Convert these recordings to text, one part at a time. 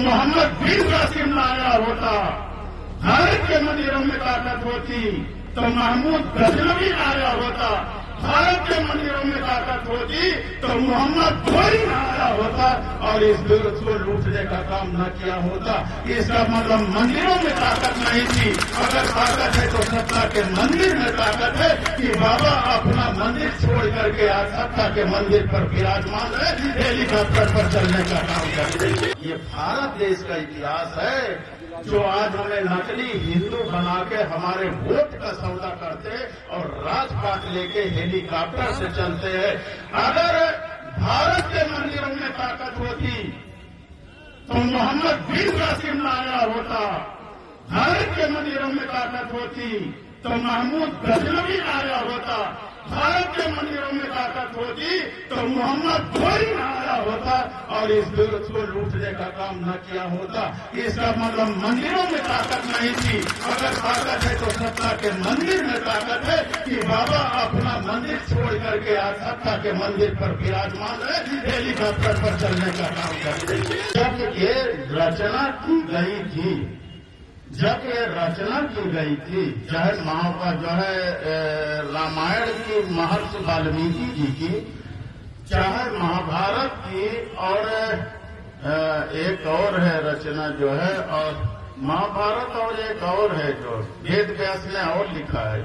मोहम्मद बिन कासिम आया होता, भारत के मंदिरों में ताकत होती, तो महमूद गजनवी आया होता, भारत के मंदिरों में ताकत होती, तो मोहम्मद कोई न आया होता और इस दुर्ग को लूटने का काम न किया होता। इसका मतलब मंदिरों में ताकत नहीं थी। अगर ताकत है तो सत्ता के मंदिर में ताकत है कि बाबा अपना मंदिर छोड़ करके आज सत्ता के मंदिर पर विराजमान है, हेलीकॉप्टर पर चलने का काम कर रही है। ये भारत देश का इतिहास है जो आज हमें नकली हिंदू बना के हमारे वोट का सौदा करते और राजपाट लेके हेलीकॉप्टर से चलते हैं। अगर भारत के मंदिरों में ताकत होती तो मोहम्मद बिन कासिम आया होता, भारत के मंदिरों में ताकत होती तो महमूद गजनवी आया होता, भारत के मंदिरों में ताकत होती तो मोहम्मद कोई न आया होता और इस दुर्ग को लूटने का काम न किया होता। इसका मतलब मंदिरों में ताकत नहीं थी। अगर ताकत है तो सत्ता के मंदिर में ताकत है कि बाबा अपना मंदिर छोड़ करके आज सत्ता के मंदिर पर विराजमान है, हेलीकॉप्टर पर चलने का काम कर रही है। जब ये रचना की गई थी, जब ये रचना की गई थी, चाहे जो है रामायण की महर्षि वाल्मीकि जी की, चाहे महाभारत की, और एक और है रचना जो है, और महाभारत और एक और है जो वेद व्यास ने और लिखा है,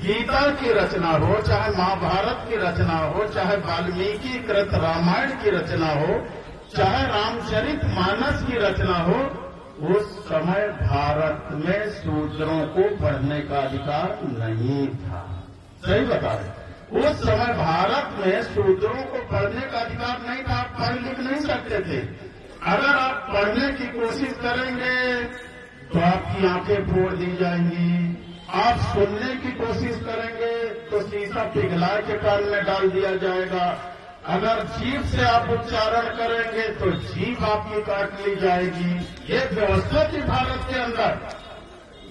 गीता की रचना हो, चाहे महाभारत की रचना हो, चाहे वाल्मीकि कृत रामायण की रचना हो, चाहे रामचरित मानस की रचना हो, उस समय भारत में शूद्रों को पढ़ने का अधिकार नहीं था। सही बता रहे, उस समय भारत में शूद्रों को पढ़ने का अधिकार नहीं था। आप पढ़ लिख नहीं सकते थे। अगर आप पढ़ने की कोशिश करेंगे तो आपकी आंखें फोड़ दी जाएंगी। आप सुनने की कोशिश करेंगे तो शीशा पिघला के कान में डाल दिया जाएगा। अगर जीभ से आप उच्चारण करेंगे तो जीभ आपकी काट ली जाएगी। ये व्यवस्था थी भारत के अंदर।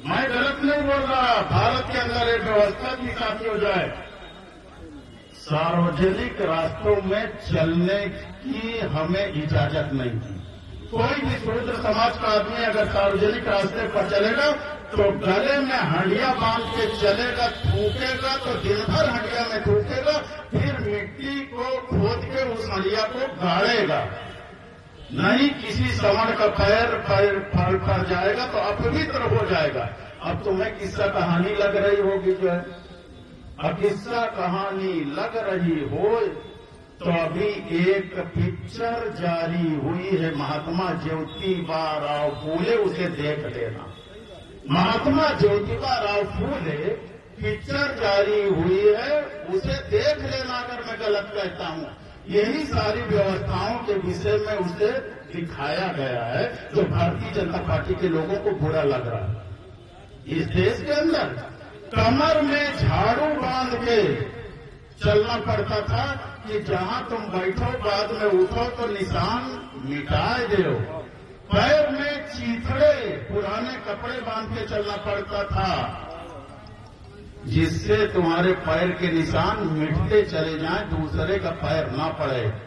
मैं गलत नहीं बोल रहा, भारत के अंदर ये व्यवस्था थी ताकि हो जाए। सार्वजनिक रास्तों में चलने की हमें इजाजत नहीं थी। कोई भी शूद्र समाज का आदमी अगर सार्वजनिक रास्ते पर चलेगा तो गले में हंडिया बांध के चलेगा, थूकेगा तो दिन भर हंडिया में थूकेगा, फिर मिट्टी को खोद के उस हंडिया को गाड़ेगा। नहीं किसी समण का पैर फर जाएगा तो अपवित्र हो जाएगा। अब तुम्हें किस्सा कहानी लग रही होगी जो है, अब किस्सा कहानी लग रही हो तो अभी एक पिक्चर जारी हुई है महात्मा ज्योतिबा राव फूले, उसे देख लेना। महात्मा ज्योतिबा राव फूले पिक्चर जारी हुई है, उसे देख लेना अगर मैं गलत कहता हूं। यही सारी व्यवस्थाओं के विषय में उसे दिखाया गया है जो भारतीय जनता पार्टी के लोगों को बुरा लग रहा है। इस देश के अंदर कमर में झाड़ू बांध के चलना पड़ता था कि जहां तुम बैठो बाद में उठो तो निशान मिटाए दो। पैर में चीथड़े पुराने कपड़े बांध के चलना पड़ता था जिससे तुम्हारे पैर के निशान मिटते चले जाएं, दूसरे का पैर ना पड़े।